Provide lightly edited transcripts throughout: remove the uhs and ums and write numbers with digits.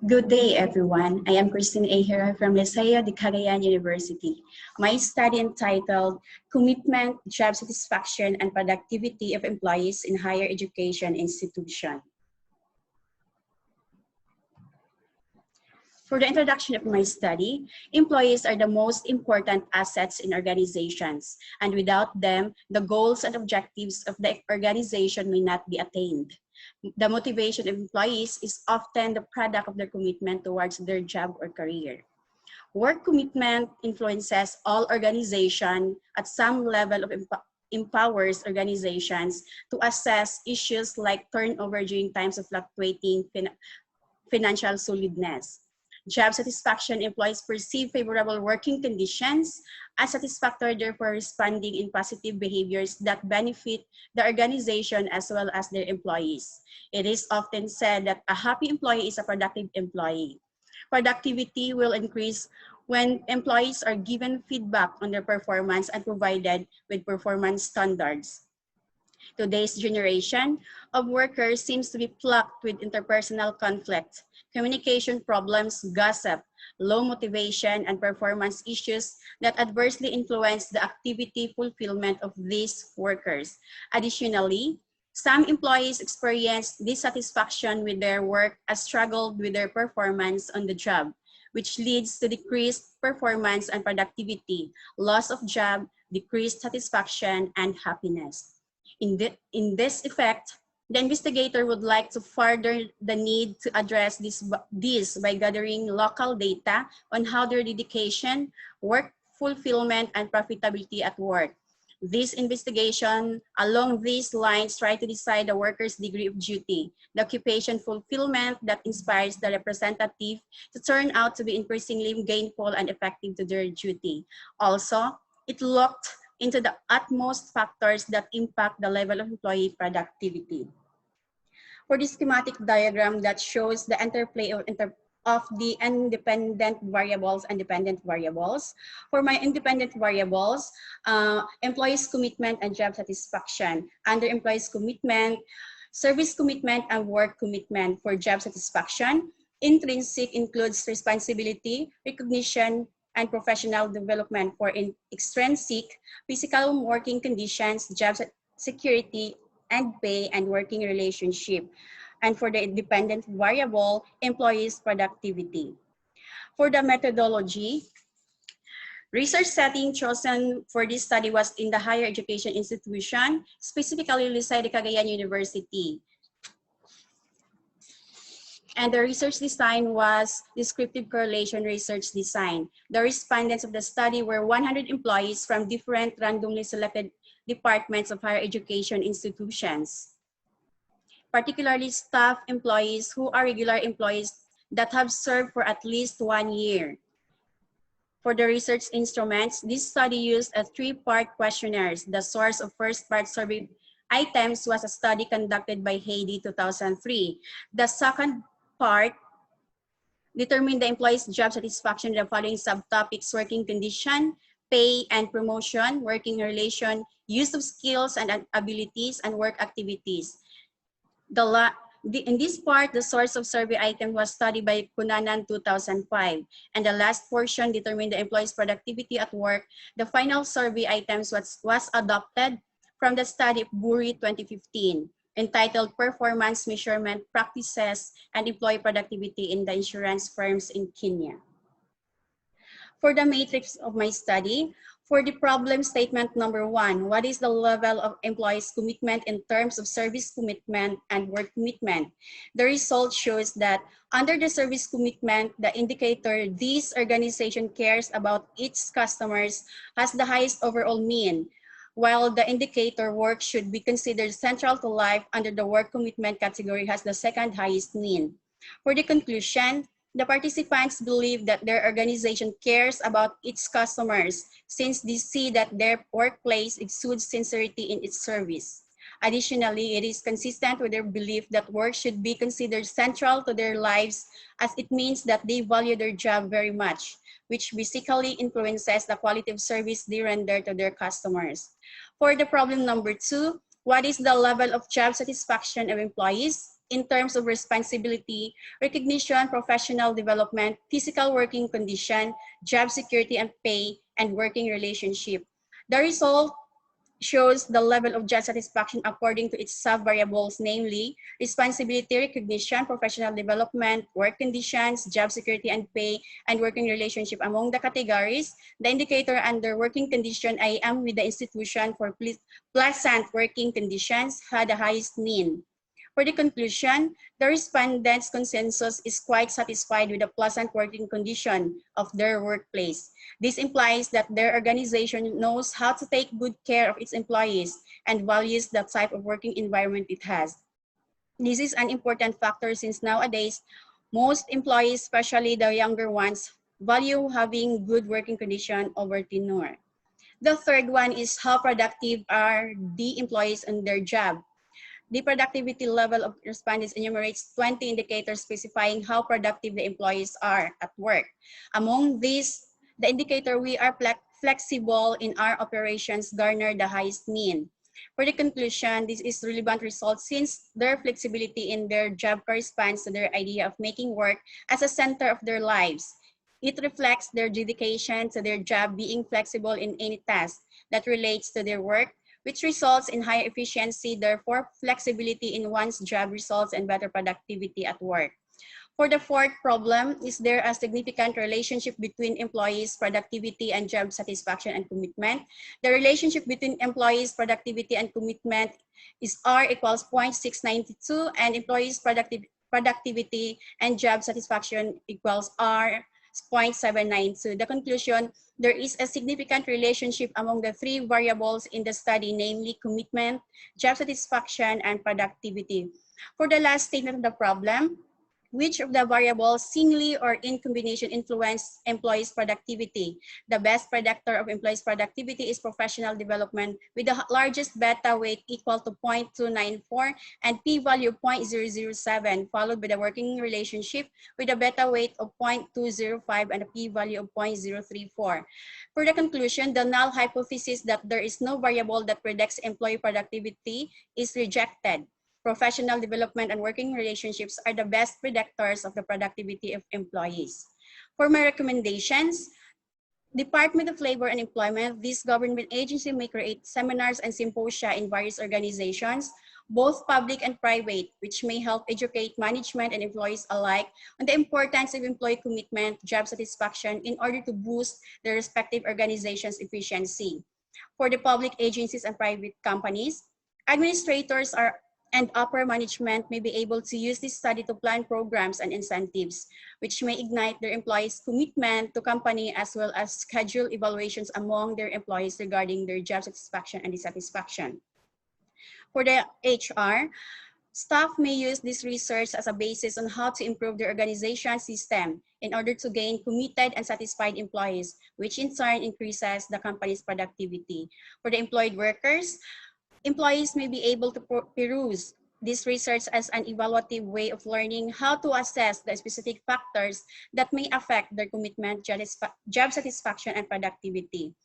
Good day, everyone. I am Christine Ahira from Liceo de Cagayan University. My study entitled Commitment, Job Satisfaction, and Productivity of Employees in Higher Education Institution. For the introduction of my study, employees are the most important assets in organizations, and without them, the goals and objectives of the organization may not be attained. The motivation of employees is often the product of their commitment towards their job or career. Work commitment influences all organizations at some level of empowers organizations to assess issues like turnover during times of fluctuating financial solidness. Job satisfaction employees perceive favorable working conditions as satisfactory, therefore responding in positive behaviors that benefit the organization as well as their employees. It is often said that a happy employee is a productive employee. Productivity will increase when employees are given feedback on their performance and provided with performance standards. Today's generation of workers seems to be plagued with interpersonal conflict, communication problems, gossip, low motivation, and performance issues that adversely influence the activity fulfillment of these workers. Additionally, some employees experience dissatisfaction with their work as struggled with their performance on the job, which leads to decreased performance and productivity, loss of job, decreased satisfaction, and happiness. In this effect, the investigator would like to further the need to address this by gathering local data on how their dedication, work fulfillment, and profitability at work. This investigation along these lines try to decide the worker's degree of duty, the occupation fulfillment that inspires the representative to turn out to be increasingly gainful and effective to their duty. Also, it looked into the utmost factors that impact the level of employee productivity. For this schematic diagram that shows the interplay of the independent variables and dependent variables. For my independent variables, employees' commitment and job satisfaction. Under employees' commitment, service commitment and work commitment. For job satisfaction, intrinsic includes responsibility, recognition, and professional development. For extrinsic, physical working conditions, job security, and pay, and working relationship. And for the dependent variable, employees' productivity. For the methodology, research setting chosen for this study was in the higher education institution, specifically Liceo de Cagayan University. And the research design was descriptive correlation research design. The respondents of the study were 100 employees from different randomly selected departments of higher education institutions, particularly staff employees who are regular employees that have served for at least 1 year. For the research instruments, this study used a 3-part questionnaires. The source of first part survey items was a study conducted by Haiti 2003. The second part determined the employee's job satisfaction in the following subtopics: working condition, pay and promotion, working relation, use of skills and abilities, and work activities. In this part, the source of survey item was studied by Cunanan 2005, and the last portion determined the employee's productivity at work. The final survey items was adopted from the study of Buri 2015, entitled Performance Measurement Practices and Employee Productivity in the Insurance Firms in Kenya. For the matrix of my study, for the problem statement number 1, what is the level of employees' commitment in terms of service commitment and work commitment? The result shows that under the service commitment, the indicator this organization cares about its customers has the highest overall mean, while the indicator work should be considered central to life under the work commitment category has the second highest mean. For the conclusion, the participants believe that their organization cares about its customers since they see that their workplace exudes sincerity in its service. Additionally, it is consistent with their belief that work should be considered central to their lives, as it means that they value their job very much, which basically influences the quality of service they render to their customers. For the problem number 2, what is the level of job satisfaction of employees in terms of responsibility, recognition, professional development, physical working condition, job security and pay, and working relationship? The result shows the level of job satisfaction according to its sub-variables, namely responsibility, recognition, professional development, work conditions, job security and pay, and working relationship. Among the categories, the indicator under working condition, I am with the institution for pleasant working conditions, had the highest mean. For the conclusion, the respondents' consensus is quite satisfied with the pleasant working condition of their workplace. This implies that their organization knows how to take good care of its employees and values the type of working environment it has. This is an important factor since nowadays, most employees, especially the younger ones, value having good working condition over tenure. The third one is how productive are the employees on their job. The productivity level of respondents enumerates 20 indicators specifying how productive the employees are at work. Among these, the indicator we are flexible in our operations garner the highest mean. For the conclusion, this is relevant result since their flexibility in their job corresponds to their idea of making work as a center of their lives. It reflects their dedication to their job, being flexible in any task that relates to their work, which results in higher efficiency. Therefore, flexibility in one's job results in better productivity at work. For the fourth problem, is there a significant relationship between employees' productivity and job satisfaction and commitment? The relationship between employees' productivity and commitment is R equals 0.692, and employees' productivity and job satisfaction equals R 0.792. The conclusion, there is a significant relationship among the three variables in the study, namely commitment, job satisfaction, and productivity. For the last statement of the problem, which of the variables singly or in combination influence employees' productivity? The best predictor of employees' productivity is professional development with the largest beta weight equal to 0.294 and p-value 0.007, followed by the working relationship with a beta weight of 0.205 and a p-value of 0.034. For the conclusion, the null hypothesis that there is no variable that predicts employee productivity is rejected. Professional development and working relationships are the best predictors of the productivity of employees. For my recommendations, Department of Labor and Employment, this government agency may create seminars and symposia in various organizations, both public and private, which may help educate management and employees alike on the importance of employee commitment, job satisfaction in order to boost their respective organization's efficiency. For the public agencies and private companies, administrators and upper management may be able to use this study to plan programs and incentives, which may ignite their employees' commitment to company as well as schedule evaluations among their employees regarding their job satisfaction and dissatisfaction. For the HR, staff may use this research as a basis on how to improve their organization system in order to gain committed and satisfied employees, which in turn increases the company's productivity. For the employed workers, employees may be able to peruse this research as an evaluative way of learning how to assess the specific factors that may affect their commitment, job satisfaction, and productivity.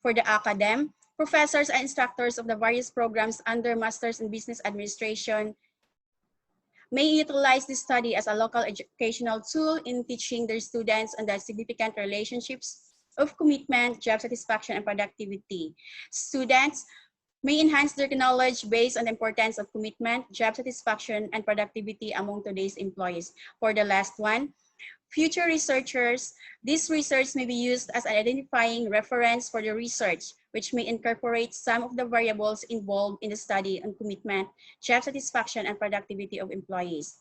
For the academic, professors and instructors of the various programs under Masters in Business Administration may utilize this study as a local educational tool in teaching their students on the significant relationships of commitment, job satisfaction, and productivity. Students may enhance their knowledge based on the importance of commitment, job satisfaction, and productivity among today's employees. For the last one, future researchers, this research may be used as an identifying reference for the research, which may incorporate some of the variables involved in the study on commitment, job satisfaction, and productivity of employees.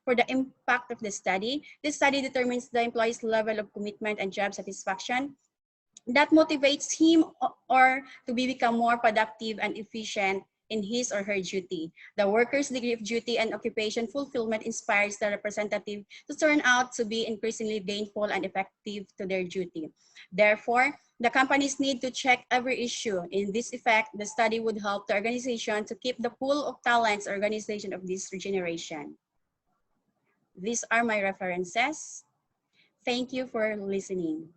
For the impact of the study, this study determines the employee's level of commitment and job satisfaction that motivates him or to become more productive and efficient in his or her duty. The worker's degree of duty and occupation fulfillment inspires the representative to turn out to be increasingly gainful and effective to their duty. Therefore, the companies need to check every issue. In this effect, the study would help the organization to keep the pool of talents organization of this generation. These are my references. Thank you for listening.